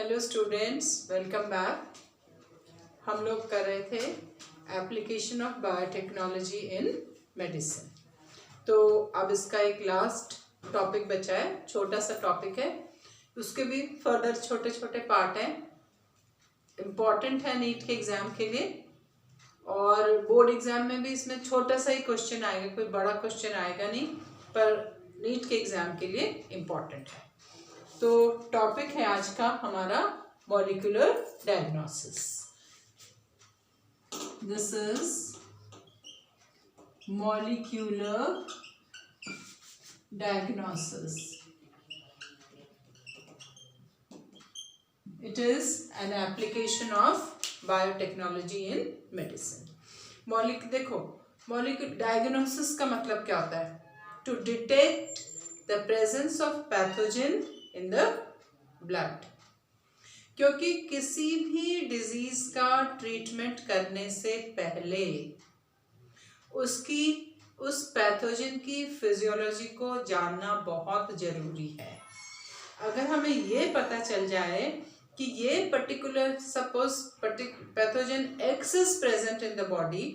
Hello students, welcome back. हम लोग कर रहे थे application of biotechnology in medicine. तो अब इसका एक लास्ट टॉपिक बचा है, छोटा सा टॉपिक है। उसके भी फर्दर छोटे छोटे पार्ट हैं, इम्पॉर्टेंट है नीट के एग्ज़ाम के लिए। और बोर्ड एग्ज़ाम में भी इसमें छोटा सा ही क्वेश्चन आएगा, कोई बड़ा क्वेश्चन आएगा नहीं, पर नीट के एग्ज़ाम के लिए इम्पॉर्टेंट है। तो टॉपिक है आज का हमारा molecular diagnosis. This is molecular diagnosis. It is an application of biotechnology in medicine. Molecular diagnosis का मतलब क्या होता है? To detect the presence of pathogen in the blood. क्योंकि किसी भी डिजीज का ट्रीटमेंट करने से पहले उस पैथोजन की फिजियोलॉजी को जानना बहुत जरूरी है। अगर हमें ये पता चल जाए कि ये particular pathogen x is present in the body,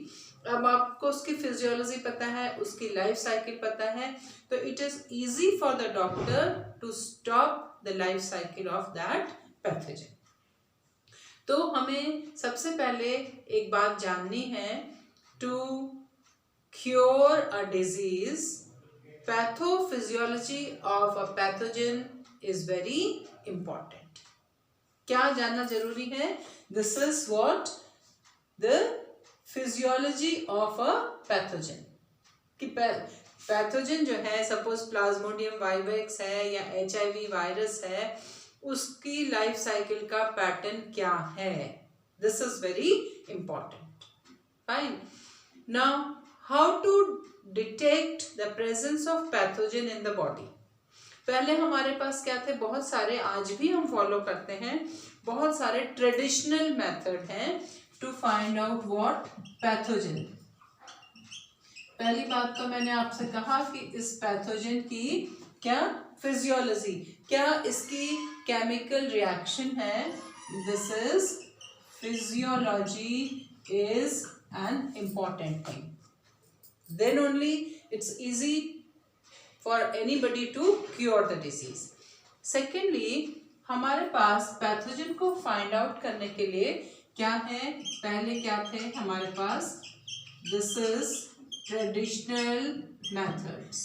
अब आपको उसकी फिजियोलॉजी पता है, उसकी लाइफ साइकिल पता है, तो it is easy for the doctor to stop the life cycle of that pathogen. तो हमें सबसे पहले एक बात जाननी है, to cure a disease pathophysiology of a pathogen is very important. क्या जानना जरूरी है? This is what the physiology of a pathogen. कि पैथोजन जो है, सपोज प्लाज्मोडियम वाइवेक्स है या HIV वायरस है, उसकी लाइफ साइकिल का पैटर्न क्या है? This is very important. Fine. Now how to detect the presence of pathogen in the body. पहले हमारे पास क्या थे? बहुत सारे, आज भी हम फॉलो करते हैं, बहुत सारे ट्रेडिशनल मेथड हैं to find out what pathogen. पहली बात तो मैंने आपसे कहा कि इस पैथोजन की क्या फिजियोलॉजी, क्या इसकी केमिकल रिएक्शन है। This is physiology is an important thing. Then only it's easy for anybody to cure the disease. Secondly, हमारे पास पैथोजन को फाइंड आउट करने के लिए क्या है? पहले क्या थे हमारे पास? This is traditional methods.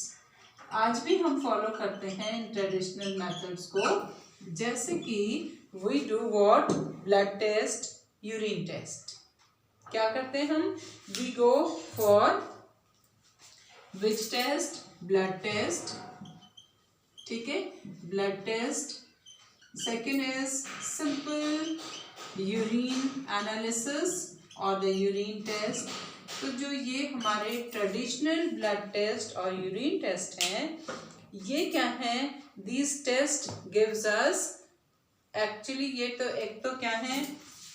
आज भी हम फॉलो करते हैं इन ट्रेडिशनल मेथड्स को, जैसे कि we do what? Blood test, urine test. क्या करते हैं हम? We go for which test? Blood test. ठीक है, blood test. Second is simple urine analysis और द यूरिन टेस्ट। तो जो ये हमारे ट्रेडिशनल ब्लड टेस्ट और यूरिन टेस्ट हैं, ये क्या है? These test gives us, actually ये तो एक तो क्या है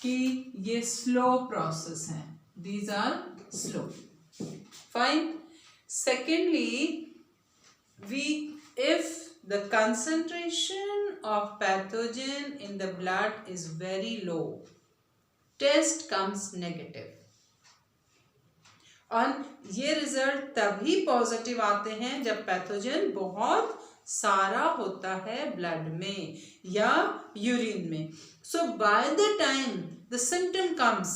कि ये स्लो प्रोसेस है, these are slow. Fine. Secondly, if the concentration of pathogen in the blood is very low, test comes negative। और ये रिजल्ट तभी पॉजिटिव आते हैं जब पैथोजन बहुत सारा होता है ब्लड में या यूरिन में। So by the time the symptom comes,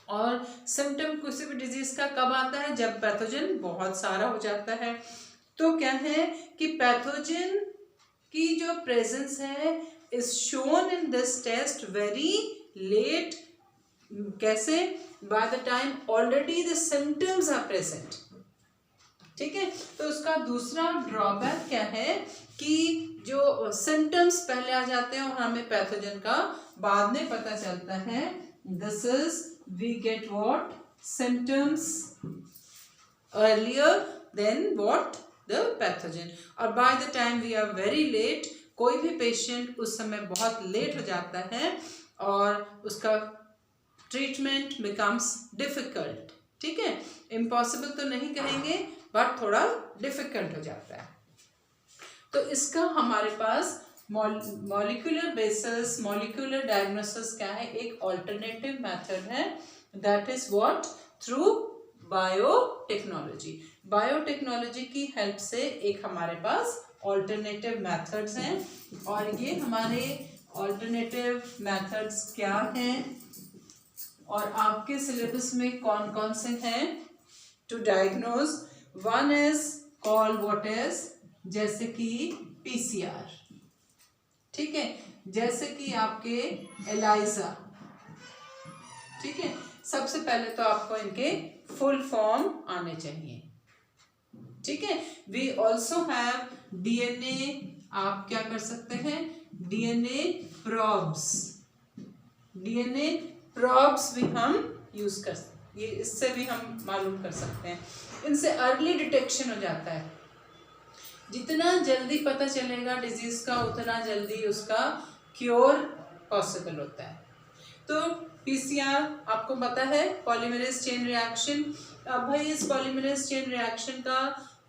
और सिम्टम किसी भी डिजीज का कब आता है? जब पैथोजन बहुत सारा हो जाता है। तो क्या है कि पैथोजन की जो प्रेजेंस है is shown in this test very late. कैसे? By the time already the symptoms are present. ठीक है, तो उसका दूसरा ड्रॉबैक क्या है कि जो सिम्टम्स पहले आ जाते हैं और हमें पैथोजन का बाद में पता चलता है। This is we get what? Symptoms earlier than what the pathogen, और by the time we are very late, कोई भी पेशेंट उस समय बहुत लेट हो जाता है और उसका ट्रीटमेंट becomes difficult। ठीक है, इम्पॉसिबल तो नहीं कहेंगे, बट थोड़ा डिफिकल्ट हो जाता है। तो इसका हमारे पास मॉलिक्यूलर बेसिस, मॉलिक्यूलर डायग्नोसिस क्या है? एक ऑल्टरनेटिव मेथड है, that is what? Through biotechnology. Biotechnology की हेल्प से एक हमारे पास ऑल्टरनेटिव मेथड्स हैं, और ये हमारे ऑल्टरनेटिव मेथड्स क्या हैं और आपके सिलेबस में कौन कौन से हैं to diagnose? One is called what is, जैसे कि पीसीआर, ठीक है, जैसे कि आपके एलाइजा, ठीक है। सबसे पहले तो आपको इनके फुल फॉर्म आने चाहिए, ठीक है। वी ऑल्सो हैव डीएनए, आप क्या कर सकते हैं? डीएनए प्रोब्स, डीएनए प्रोब्स भी हम यूज कर सकते, ये इससे भी हम मालूम कर सकते हैं। इनसे अर्ली डिटेक्शन हो जाता है, जितना जल्दी पता चलेगा डिजीज का उतना जल्दी उसका क्योर पॉसिबल होता है। तो पीसीआर आपको पता है पॉलीमरेज चेन रिएक्शन। अब भाई इस पॉलीमरेज चेन रिएक्शन का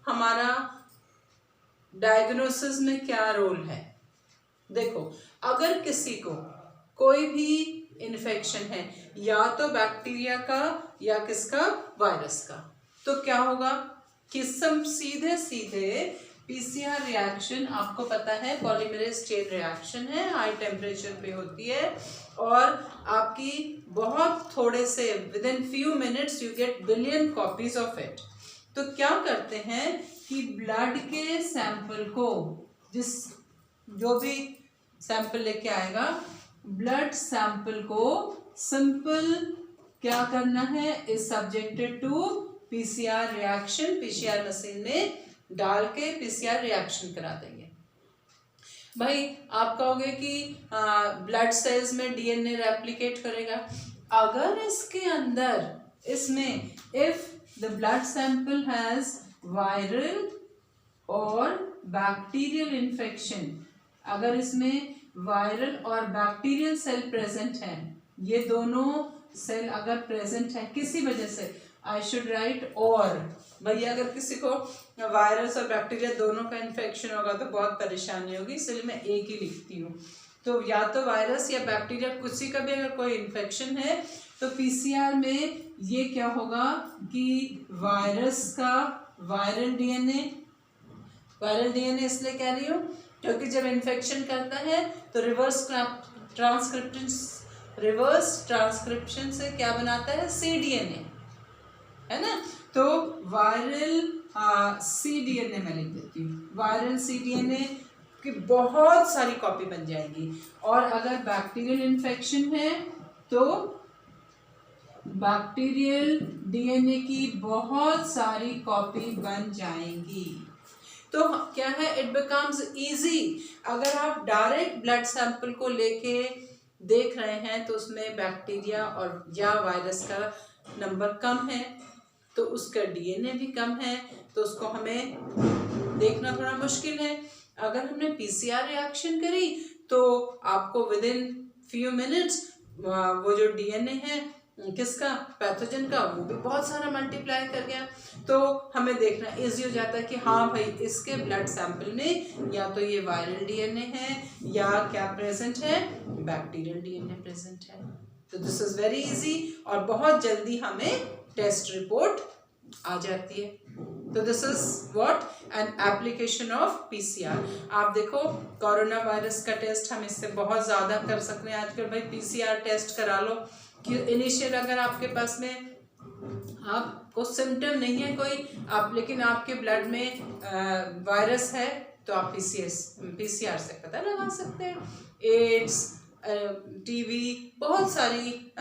हमारा डायग्नोसिस में क्या रोल है? देखो, अगर किसी को कोई भी इन्फेक्शन है, या तो बैक्टीरिया का या किसका? वायरस का, तो क्या होगा कि सब सीधे सीधे पीसीआर रिएक्शन, आपको पता है पॉलीमरेज चेन रिएक्शन है, हाई टेम्परेचर पे होती है, और आपकी बहुत थोड़े से with in few minutes you get billion copies of it. तो क्या करते हैं कि ब्लड के सैंपल को, जो भी सैंपल लेके आएगा, ब्लड सैंपल को सिंपल क्या करना है? Is subjected to PCR reaction, PCR machine में डाल के पीसीआर रिएक्शन करा देंगे। भाई आप कहोगे कि ब्लड सेल्स में डीएनए रेप्लिकेट करेगा, अगर इसके अंदर, इसमें if the blood sample has viral और बैक्टीरियल इन्फेक्शन, अगर इसमें वायरल और बैक्टीरियल सेल प्रेजेंट है, ये दोनों सेल अगर प्रेजेंट है किसी वजह से, आई शुड राइट और, भैया अगर किसी को वायरस और बैक्टीरिया दोनों का इन्फेक्शन होगा तो बहुत परेशानी होगी, इसलिए मैं एक ही लिखती हूँ। तो या तो वायरस या बैक्टीरिया, किसी का भी अगर कोई इन्फेक्शन है, तो पीसीआर में ये क्या होगा कि वायरस का वायरल डीएनए, वायरल डीएनए इसलिए कह रही हूँ क्योंकि जब इन्फेक्शन करता है तो रिवर्स ट्रांसक्रिप्शन से क्या बनाता है? cDNA, है ना। तो वायरल cDNA मैं लिख देती हूँ, वायरल cDNA की बहुत सारी कॉपी बन जाएगी, और अगर बैक्टीरियल इन्फेक्शन है तो बैक्टीरियल डीएनए की बहुत सारी कॉपी बन जाएंगी। तो क्या है? It becomes easy. अगर आप डायरेक्ट ब्लड सैंपल को लेके देख रहे हैं तो उसमें बैक्टीरिया और या वायरस का नंबर कम है, तो उसका डीएनए भी कम है, तो उसको हमें देखना थोड़ा मुश्किल है। अगर हमने पीसीआर रिएक्शन करी तो आपको विद इन फ्यू मिनट्स वो जो डीएनए है किसका? पैथोजन का, वो भी बहुत सारा मल्टीप्लाई कर गया, तो हमें देखना इजी हो जाता है कि हाँ भाई इसके ब्लड सैंपल में या तो ये वायरल डीएनए है या क्या प्रेजेंट है? बैक्टीरियल डीएनए प्रेजेंट है। तो दिस इज वेरी इजी, और बहुत जल्दी हमें टेस्ट रिपोर्ट आ जाती है। तो this is what? N application of PCR. आप देखो कोरोना वायरस का टेस्ट हम इससे बहुत ज़्यादा कर सकते हैं आजकल। भाई पीसीआर टेस्ट करा लो कि इनिशियल अगर आपके पास में आपको सिम्टम नहीं है कोई, आप लेकिन आपके ब्लड में वायरस है, तो आप पीसीआर से पता लगा सकते हैं। एड्स, टीबी, बहुत सारी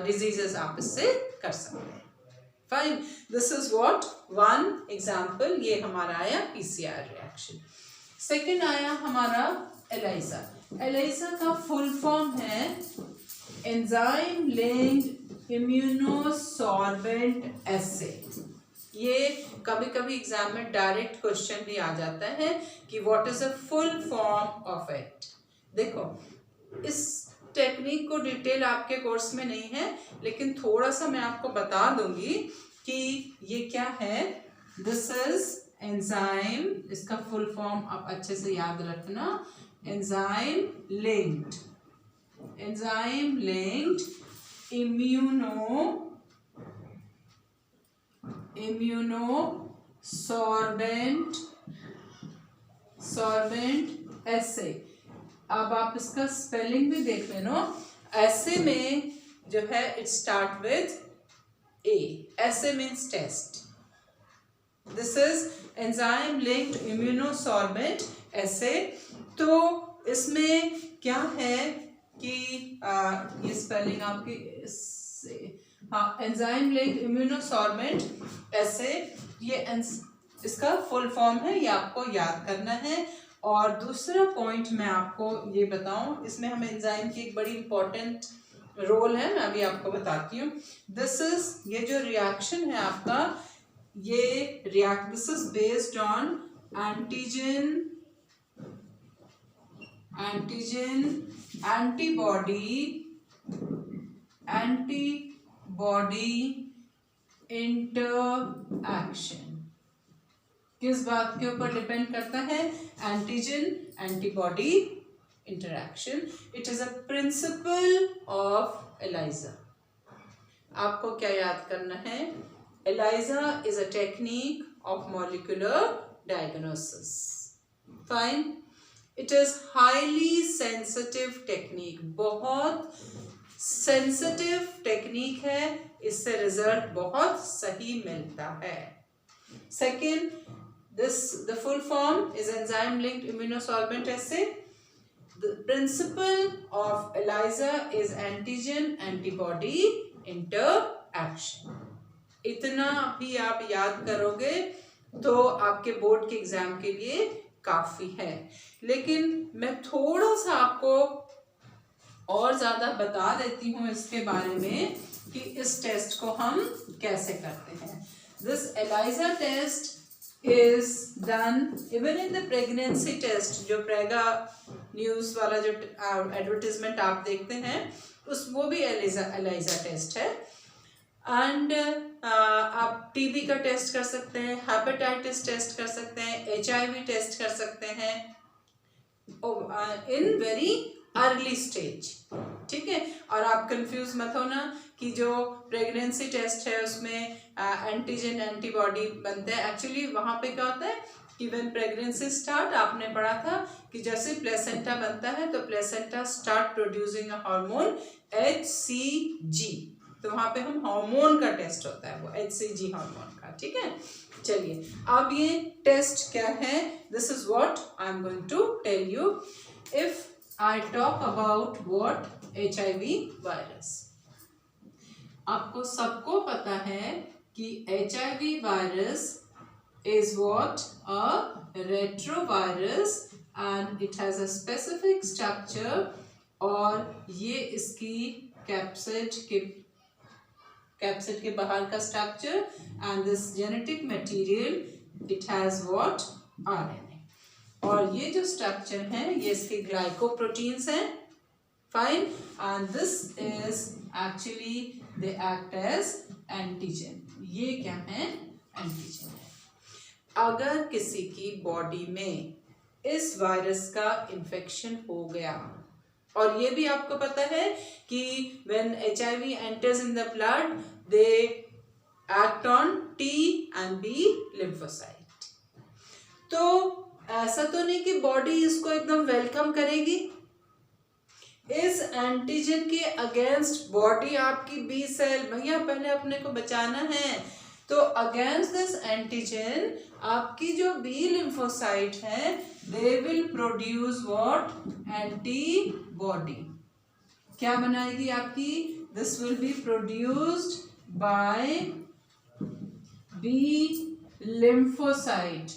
डिजीजेस आप इससे कर सकते हैं। Fine, this is what one example, ये हमारा आया पीसीआर रिएक्शन। सेकंड आया हमारा एलाइजा। एलाइजा का फुल फॉर्म है एंजाइम लिंक्ड इम्यूनोसॉर्बेंट एसे। ये कभी कभी एग्जाम में डायरेक्ट क्वेश्चन भी आ जाता है कि what is a full form of it. देखो इस टेक्निक को डिटेल आपके कोर्स में नहीं है, लेकिन थोड़ा सा मैं आपको बता दूंगी कि ये क्या है। दिस इज एंजाइम, इसका फुल फॉर्म आप अच्छे से याद रखना, enzyme linked immunosorbent assay। अब आप इसका स्पेलिंग भी देख लेना। ऐसे में जो है it start with A, assay means test. This is enzyme linked immunosorbent assay. तो इसमें क्या है कि ये स्पेलिंग आपकी हाँ, एंजाइम लिंक्ड इम्यूनोसॉर्बेंट ऐसे, ये इसका फुल फॉर्म है, ये आपको याद करना है। और दूसरा पॉइंट मैं आपको ये बताऊं, इसमें हम एंजाइम की एक बड़ी इंपॉर्टेंट रोल है, मैं अभी आपको बताती हूँ। ये जो रिएक्शन है आपका, this is based on antibody interaction. किस बात के ऊपर डिपेंड करता है? Antigen antibody interaction. It is a principle of ELISA. आपको क्या याद करना है? ELISA is a technique of molecular diagnosis. Fine. It is highly sensitive technique, बहुत सेंसिटिव टेक्निक है, इससे रिजल्ट बहुत सही मिलता है। Second, the full form is enzyme linked immunosorbent assay. The principle of ELISA is antigen antibody interaction. इतना भी आप याद करोगे तो आपके बोर्ड के एग्जाम के लिए काफी है। लेकिन मैं थोड़ा सा आपको और ज्यादा बता देती हूँ इसके बारे में कि इस टेस्ट को हम कैसे करते हैं। This ELISA test is done even in the pregnancy test। जो प्रेगा न्यूज वाला जो एडवर्टीजमेंट आप देखते हैं, वो भी ELISA टेस्ट है। एंड आप टीबी का टेस्ट कर सकते हैं, हेपेटाइटिस टेस्ट कर सकते हैं, HIV टेस्ट कर सकते हैं इन वेरी अर्ली स्टेज। ठीक है। और आप कंफ्यूज मत होना कि जो प्रेगनेंसी टेस्ट है उसमें एंटीजन एंटीबॉडी बनते हैं। एक्चुअली वहाँ पे क्या होता है कि व्हेन प्रेगनेंसी स्टार्ट, आपने पढ़ा था कि जैसे प्लेसेंटा बनता है तो placenta start producing a hormone HCG। तो वहाँ पे हम हार्मोन का टेस्ट होता है, वो HCG हार्मोन का। ठीक है। चलिए, अब ये टेस्ट क्या है? This is what I am going to tell you. If I talk about what HIV virus। आपको सबको पता है कि HIV virus is what a retrovirus and it has a specific structure। और ये इसकी कैप्सिड के बाहर का structure, and this genetic material it has what RNA। और ये जो स्ट्रक्चर है ये इसके ग्लाइकोप्रोटीन्स हैं। Fine. And this is actually they act as antigen. ये क्या है? एंटीजन है। अगर किसी की बॉडी में इस वायरस का इन्फेक्शन हो गया, और ये भी आपको पता है कि when HIV enters in the blood they act on T and B lymphocyte। तो ऐसा तो नहीं कि बॉडी इसको एकदम वेलकम करेगी। इस एंटीजन के अगेंस्ट बॉडी आपकी बी सेल, भैया पहले अपने को बचाना है, तो अगेंस्ट दिस एंटीजन आपकी जो बी लिम्फोसाइट है they will produce what? Antibody. क्या बनाएगी आपकी? This will be produced by B lymphocyte.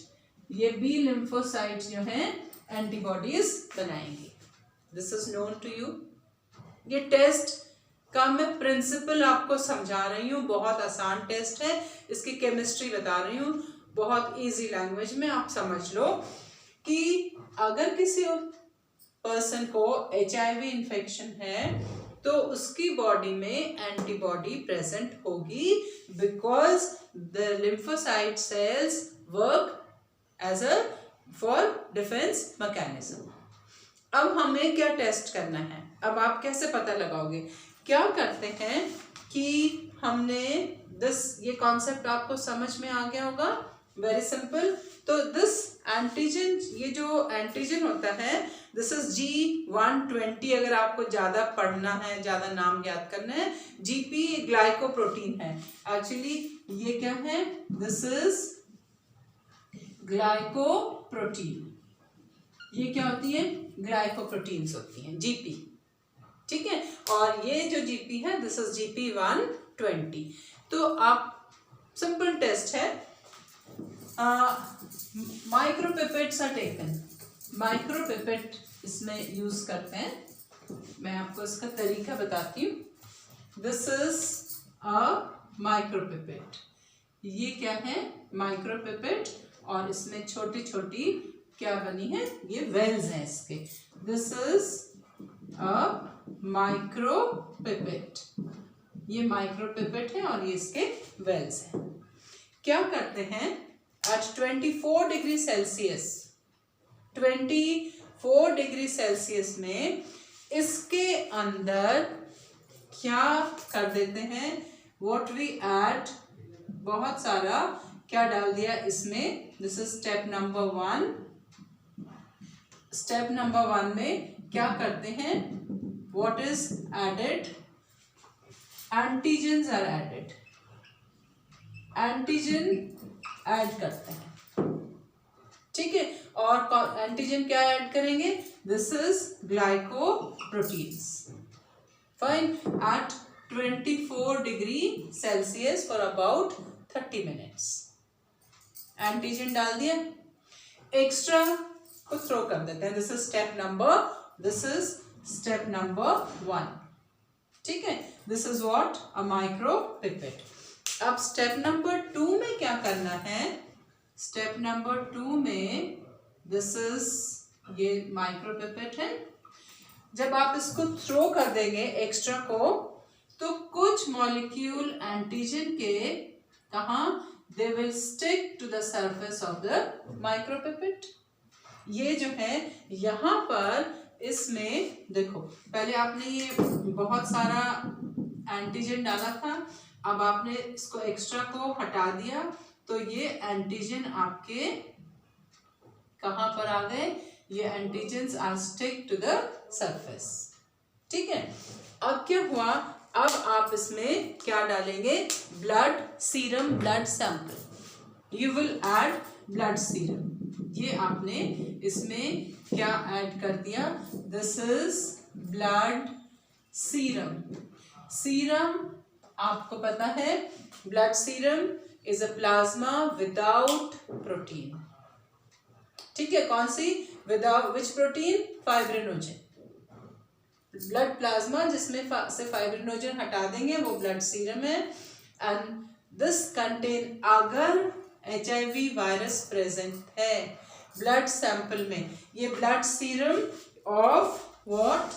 ये बी लिम्फोसाइट जो है एंटीबॉडीज बनाएंगी। This is known to you. ये टेस्ट का मैं प्रिंसिपल आपको समझा रही हूँ, बहुत आसान टेस्ट है। इसकी केमिस्ट्री बता रही हूँ बहुत इजी लैंग्वेज में, आप समझ लो कि अगर किसी पर्सन को HIV इन्फेक्शन है तो उसकी बॉडी में एंटीबॉडी प्रेजेंट होगी, because the lymphocyte sales work as a for defense mechanism। अब हमें क्या टेस्ट करना है, अब आप कैसे पता लगाओगे? क्या करते हैं कि हमने ये कॉन्सेप्ट आपको समझ में आ गया होगा, वेरी सिंपल। तो दिस एंटीजन, ये जो एंटीजन होता है, दिस इज G120। अगर आपको ज्यादा पढ़ना है, ज्यादा नाम याद करना है, GP ग्लाइकोप्रोटीन है एक्चुअली। ये क्या है? This is glycoprotein. ये क्या होती है? ग्लाइकोप्रोटीन्स होती हैं, GP, ठीक है। और ये जो GP है, दिस इज GP120। तो आप सिंपल टेस्ट है, माइक्रोपिपेट्स आर टेकन, माइक्रोपिपेट इसमें यूज करते हैं। मैं आपको इसका तरीका बताती हूँ। This is a micropipette. ये क्या है? माइक्रोपिपेट। और इसमें छोटी छोटी क्या बनी है? ये वेल्स हैं इसके। This is a micropipette. ये माइक्रोपिपेट है और ये इसके वेल्स हैं। क्या करते हैं? At 24 degree Celsius, 24 degree Celsius में इसके अंदर क्या कर देते हैं? व्हाट वी ऐड, बहुत सारा क्या डाल दिया इसमें। This is step number 1। Step number 1 में क्या करते हैं? What is added? Antigens are added. Antigen add करते हैं, ठीक है। और एंटीजन क्या ऐड करेंगे? This is glycoproteins. Fine. At 24 degree Celsius for about 30 minutes antigen डाल दिया, एक्स्ट्रा को थ्रो कर देते हैं। दिस इज स्टेप नंबर 1, ठीक है। This is what? A micropipette. अब स्टेप नंबर 2 में क्या करना है? स्टेप नंबर 2 में दिस इज, ये माइक्रोपिपेट है। जब आप इसको थ्रो कर देंगे एक्स्ट्रा को, तो कुछ मॉलिक्यूल एंटीजन के कहाँ? They will stick to the surface of the micropipette. ये जो है यहाँ पर, इसमें देखो, पहले आपने ये बहुत सारा एंटीजन डाला था, अब आपने इसको एक्स्ट्रा को हटा दिया, तो ये एंटीजन आपके कहाँ पर आ गए? ये antigens are stick to the surface, ठीक है। अब क्या हुआ? अब आप इसमें क्या डालेंगे? Blood serum, blood sample. You will add blood serum. ये आपने इसमें क्या ऐड कर दिया? This is blood serum. Serum आपको पता है, blood serum is a plasma without protein, ठीक है। कौन सी? Without which protein? Fibrinogen. Blood plasma जिसमें से फाइब्रिनोजन हटा देंगे वो ब्लड सीरम है। एंड दिस कंटेन, अगर HIV वायरस प्रेजेंट है ब्लड सैंपल में, ये blood serum of what?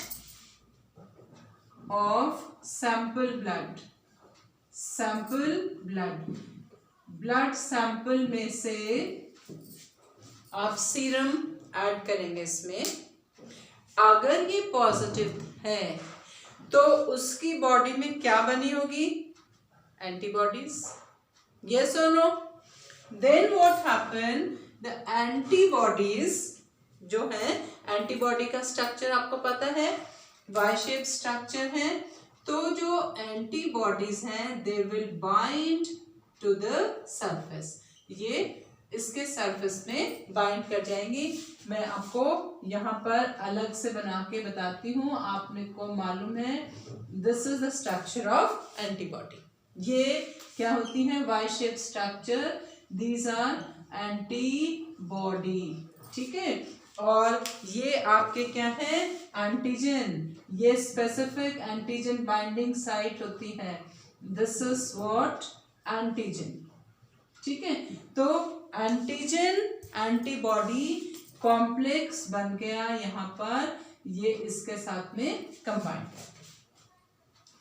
Of sample blood. Sample blood, blood sample में से आप सीरम ऐड करेंगे इसमें। अगर ये पॉजिटिव है तो उसकी बॉडी में क्या बनी होगी? एंटीबॉडीज। यस और no? Then what happen? The antibodies जो है, एंटीबॉडी का स्ट्रक्चर आपको पता है, वाई शेप स्ट्रक्चर है। तो जो एंटीबॉडीज हैं, they will bind to the surface. ये इसके सरफेस में बाइंड कर जाएंगी। मैं आपको यहाँ पर अलग से बना के बताती हूँ, आपने को मालूम है। This is the structure of antibody. ये क्या होती है? Y shape structure. These are antibody, ठीक है। और ये आपके क्या है? एंटीजन। ये स्पेसिफिक एंटीजन बाइंडिंग साइट होती है। This is what? एंटीजन, ठीक है। तो एंटीजन एंटीबॉडी कॉम्प्लेक्स बन गया यहाँ पर, ये इसके साथ में कंबाइन कर,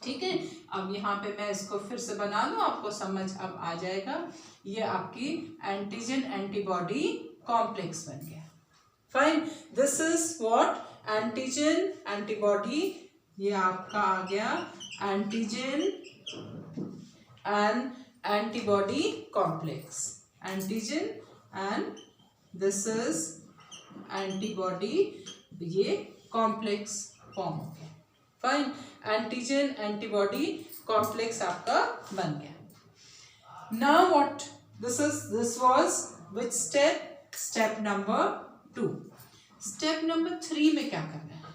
ठीक है। अब यहाँ पे मैं इसको फिर से बना लूँ, आपको समझ अब आ जाएगा। ये आपकी एंटीजन एंटीबॉडी कॉम्प्लेक्स बन गया। Fine. This is what? Antigen antibody, ये आपका आ गया antigen and antibody complex, antigen and this is antibody, ये कॉम्प्लेक्स फॉर्म हो गया। फाइन, एंटीजन एंटीबॉडी कॉम्प्लेक्स आपका बन गया। Now what this was which step? Step number 2। Step number 3 में क्या करना है?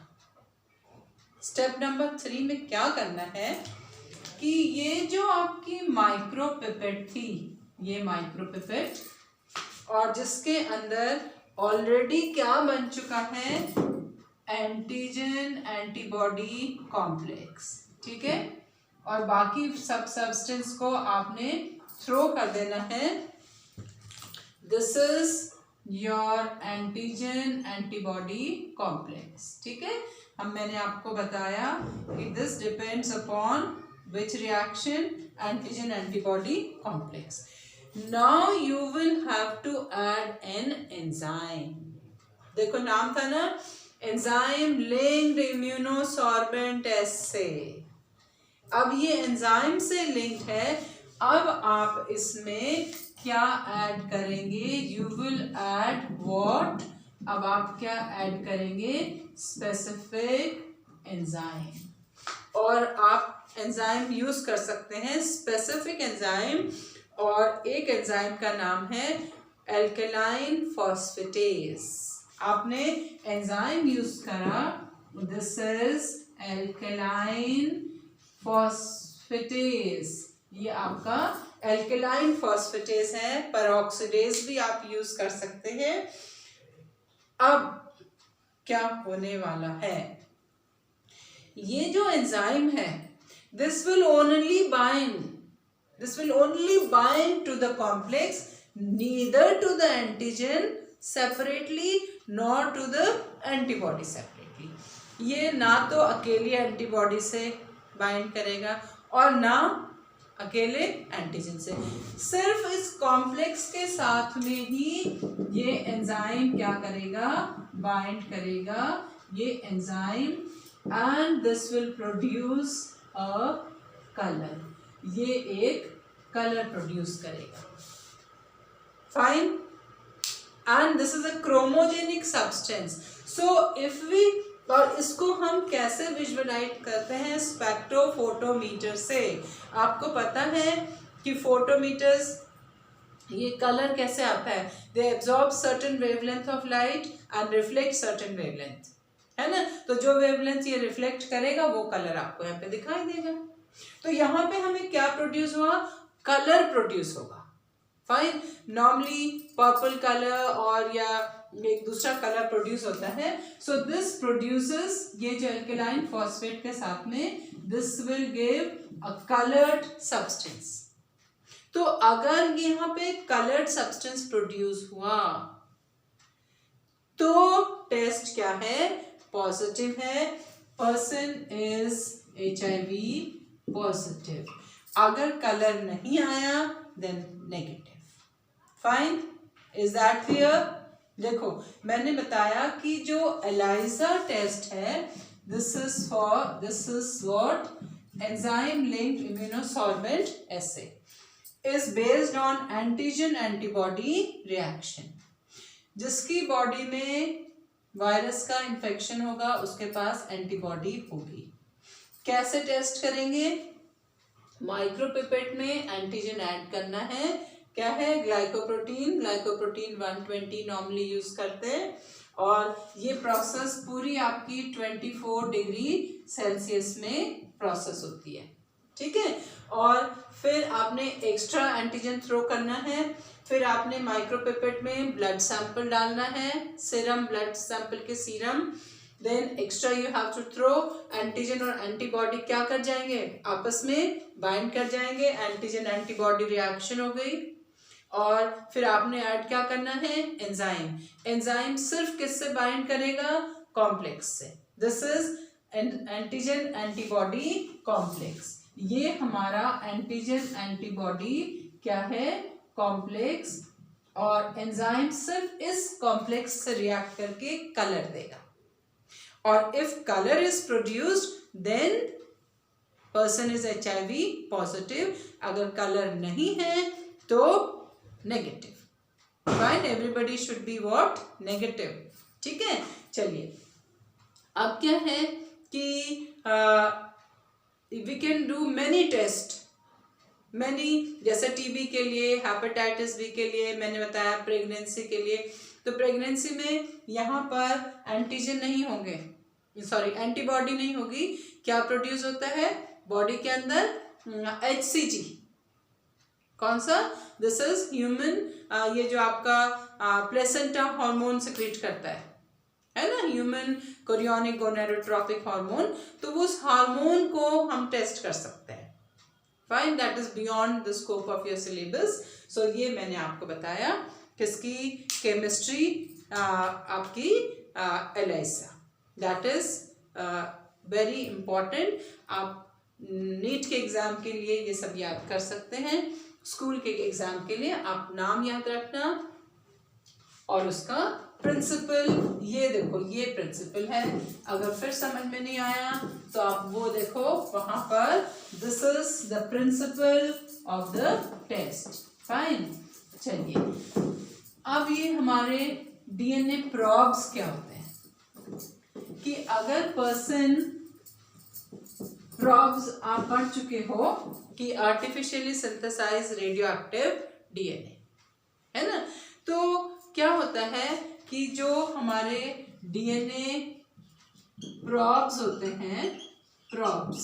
स्टेप नंबर 3 में क्या करना है कि ये जो आपकी माइक्रोपिपेट थी, ये माइक्रोपिपेट, और जिसके अंदर ऑलरेडी क्या बन चुका है? एंटीजन एंटीबॉडी कॉम्प्लेक्स, ठीक है, और बाकी सब सब्सटेंस को आपने थ्रो कर देना है। This is your antigen antibody complex, ठीक है। अब मैंने आपको बताया कि this depends upon which reaction? Antigen antibody complex. Now you will have to add an enzyme. देखो नाम था ना, एंजाइम लिंक्ड इम्यूनोसॉर्बेंट एस्से। अब ये एंजाइम से लिंक्ड है। अब आप इसमें क्या ऐड करेंगे? You will add what? अब आप क्या ऐड करेंगे? Specific enzyme. और आप एंजाइम यूज कर सकते हैं स्पेसिफिक एंजाइम, और एक एंजाइम का नाम है एल्केलाइन फॉस्फेटेज। आपने एंजाइम यूज करा, दिस इज एल्केलाइन फॉस्फेटेज, ये आपका एल्केलाइन फॉस्फेटेज है। पेरोक्सीडेज भी आप यूज कर सकते हैं। अब क्या होने वाला है? ये जो एंजाइम है, this will only bind to the complex, neither to the antigen separately nor to the antibody separately. ये ना तो अकेली एंटीबॉडी से बाइंड करेगा और ना अकेले एंटीजन से, सिर्फ इस कॉम्प्लेक्स के साथ में ही ये एंजाइम क्या करेगा? बाइंड करेगा ये enzyme, and this will produce a colour. ये एक कलर प्रोड्यूस करेगा। Fine, and this is a chromogenic substance. So if we, और इसको हम कैसे विजुअलाइज करते हैं? स्पेक्ट्रोफोटोमीटर से। आपको पता है कि फोटोमीटर्स, ये कलर कैसे आता है? They absorb certain wavelength of light and reflect certain wavelength, है ना। तो जो वेवलेंथ ये रिफ्लेक्ट करेगा वो कलर आपको यहाँ पे दिखाई देगा। तो यहाँ पे हमें क्या प्रोड्यूस हुआ? कलर प्रोड्यूस होगा। फाइन, नॉर्मली पर्पल कलर और या एक दूसरा कलर प्रोड्यूस होता है। सो दिस प्रोड्यूसेस, ये जो एल्केलाइन फॉस्फेट के साथ में, this will give a coloured substance. तो अगर यहाँ पे कलर्ड सब्सटेंस प्रोड्यूस हुआ तो टेस्ट क्या है? पॉजिटिव है, पर्सन इज HIV पॉजिटिव। अगर कलर नहीं आया then negative. Fine, is that clear? देखो मैंने बताया कि जो एलाइजा टेस्ट है, this is what? Enzyme linked immunosorbent assay is based on antigen antibody reaction. जिसकी बॉडी में वायरस का इन्फेक्शन होगा उसके पास एंटीबॉडी होगी। कैसे टेस्ट करेंगे? माइक्रोपिपेट में एंटीजन ऐड करना है। क्या है? ग्लाइकोप्रोटीन 120 नॉर्मली यूज करते हैं, और ये प्रोसेस पूरी आपकी 24 डिग्री सेल्सियस में प्रोसेस होती है, ठीक है। और फिर आपने एक्स्ट्रा एंटीजन थ्रो करना है। फिर आपने माइक्रोपिपेट में ब्लड सैंपल डालना है, सीरम, ब्लड सैंपल के serum. Then extra you have to throw, antigen और एंटीबॉडी क्या कर जाएंगे? आपस में बाइंड कर जाएंगे, एंटीजन एंटीबॉडी रिएक्शन हो गई। और फिर आपने ऐड क्या करना है? एंजाइम। एंजाइम सिर्फ किससे बाइंड करेगा? कॉम्प्लेक्स से। This is antigen antibody complex. ये हमारा एंटीजन एंटीबॉडी क्या है? कॉम्प्लेक्स। और एंजाइम सिर्फ इस कॉम्प्लेक्स से रिएक्ट करके कलर देगा। और if colour is produced then person is HIV positive, अगर कलर नहीं है तो negative. Fine, everybody should be what, negative. ठीक है, चलिए अब क्या है कि we can do many test, many, जैसे टीबी के लिए, हेपेटाइटिस बी के लिए, मैंने बताया प्रेगनेंसी के लिए. तो प्रेगनेंसी में यहाँ पर एंटीजन नहीं होंगे, सॉरी एंटीबॉडी नहीं होगी. क्या प्रोड्यूस होता है बॉडी के अंदर? HCG. कौन सा? दिस इज ह्यूमन, ये जो आपका प्लेसेंटा हार्मोन सिक्रीट करता है ना, ह्यूमन कोरियोनिक गोनेडोट्रोपिक हार्मोन. तो उस हार्मोन को हम टेस्ट कर सकते हैं. Fine, that is beyond the scope of your syllabus. So ये मैंने आपको बताया किसकी? केमिस्ट्री आपकी ELISA. That is very important. आप नीट के एग्जाम के लिए ये सब याद कर सकते हैं. स्कूल के एग्जाम के लिए आप नाम याद रखना और उसका प्रिंसिपल. ये देखो, ये प्रिंसिपल है. अगर फिर समझ में नहीं आया तो आप वो देखो वहां पर, this is the principle of the test. Fine, चलिए अब ये हमारे DNA प्रॉब्स क्या होते हैं कि अगर पर्सन प्रॉब्स आप पढ़ चुके हो कि artificially synthesize radio active DNA है ना. तो क्या होता है कि जो हमारे DNA प्रॉब्स होते हैं, प्रॉब्स,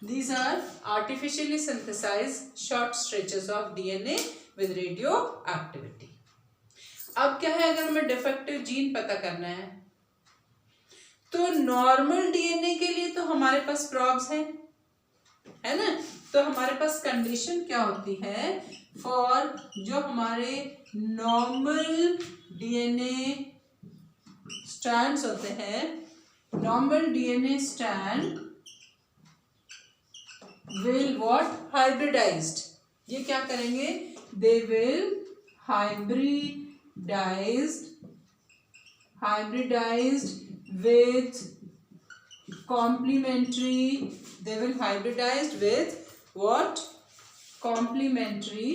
these are artificially synthesized short stretches of DNA with radioactivity. अब क्या है, अगर हमें डिफेक्टिव जीन पता करना है तो नॉर्मल DNA के लिए तो हमारे पास प्रॉब्स है ना. तो हमारे पास कंडीशन क्या होती है फॉर जो हमारे नॉर्मल DNA स्ट्रैंड्स होते हैं, normal DNA strand will what? Hybridized. ये क्या करेंगे? They will hybridized with complementary. They will hybridized with what? Complementary.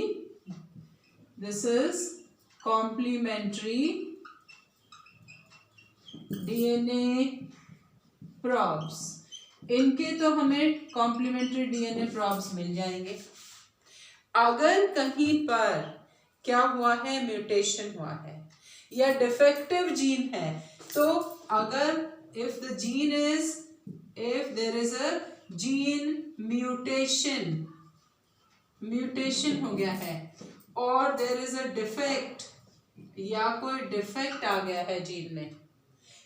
This is complementary DNA probes. इनके तो हमें कॉम्प्लीमेंट्री DNA प्रॉब्स मिल जाएंगे. अगर कहीं पर क्या हुआ है, म्यूटेशन हुआ है या डिफेक्टिव जीन है, तो अगर if there is a gene mutation हो गया है और देयर इज अ डिफेक्ट, या कोई डिफेक्ट आ गया है जीन में,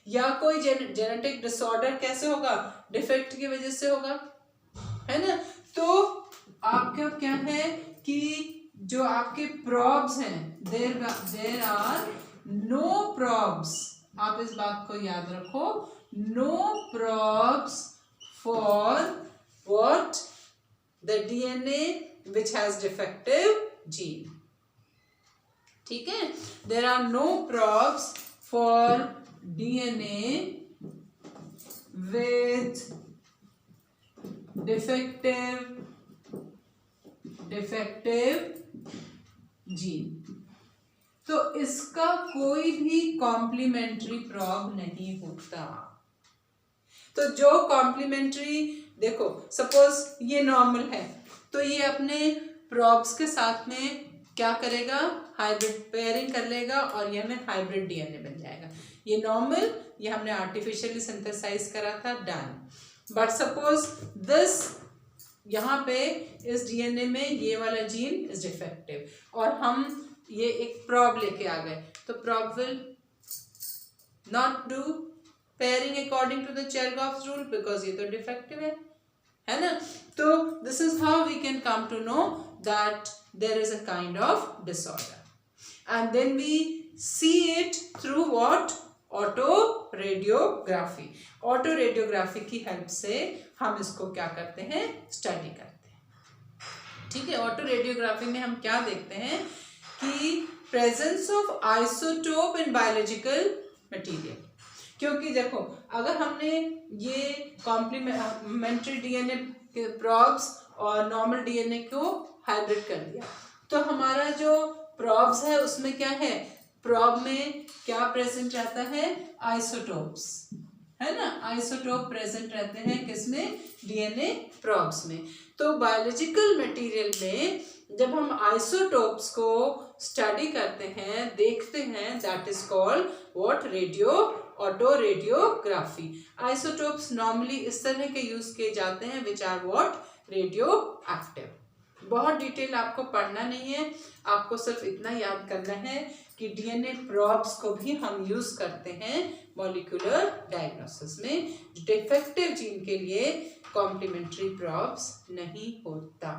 या कोई जेनेटिक डिसऑर्डर, कैसे होगा? डिफेक्ट की वजह से होगा, है ना. तो आपका क्या है कि जो आपके प्रॉब्स हैं, देयर आर नो प्रॉब्स. आप इस बात को याद रखो, no probes for what? The DNA which has defective gene. ठीक है, there are no probes for DNA with defective gene. तो इसका कोई भी कॉम्प्लीमेंट्री प्रॉब नहीं होता. तो जो कॉम्प्लीमेंट्री, देखो सपोज ये नॉर्मल है तो ये अपने प्रॉब्स के साथ में क्या करेगा? हाइब्रिड पेयरिंग कर लेगा और ये हमें हाइब्रिड DNA बन जाएगा. ये नॉर्मल, ये हमने आर्टिफिशियली सिंथेसाइज करा था, डन. बट सपोज दिस, यहाँ पे इस DNA में ये वाला जीन इज डिफेक्टिव और हम ये एक प्रॉब लेके आ गए, तो probe will not do pairing according to the Chargaff's rule because ये तो डिफेक्टिव है ना. तो this is how we can come to know that there is a kind of disorder, and then we see it through what? Autoradiography. Autoradiography की help से हम इसको क्या करते हैं? स्टडी करते हैं. ठीक है, ऑटोरेडियोग्राफी में हम क्या देखते हैं कि presence of isotope in biological material. क्योंकि देखो अगर हमने ये कॉम्प्लीमेंट्री डीएनए के प्रॉब्स और नॉर्मल डीएनए को हाइब्रिड कर दिया तो हमारा जो प्रॉब्स है उसमें क्या है, प्रॉब में क्या प्रेजेंट रहता है, आइसोटोप्स, है ना, आइसोटोप प्रेजेंट रहते हैं किसमें, डीएनए प्रॉब्स में। तो बायोलॉजिकल मटेरियल में जब हम आइसोटोप्स को स्टडी करते हैं, देखते हैं, that is called what, radio auto radiography. Isotopes normally इस तरह के यूज किए जाते हैं which are what, radio active. बहुत डिटेल आपको पढ़ना नहीं है, आपको सिर्फ इतना याद करना है कि डीएनए प्रॉब्स को भी हम यूज करते हैं मॉलिक्यूलर डायग्नोसिस में। डिफेक्टिव जीन के लिए कॉम्प्लीमेंट्री प्रॉब्स नहीं होता।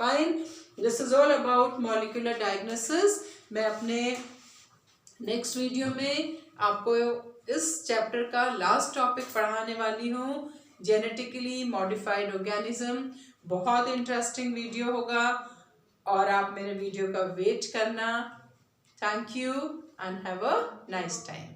Fine, this is all about molecular diagnosis. मैं अपने नेक्स्ट वीडियो में आपको इस चैप्टर का लास्ट टॉपिक पढ़ाने वाली हूँ, जेनेटिकली मॉडिफाइड ऑर्गेनिज्म। बहुत इंटरेस्टिंग वीडियो होगा और आप मेरे वीडियो का वेट करना। Thank you and have a nice time.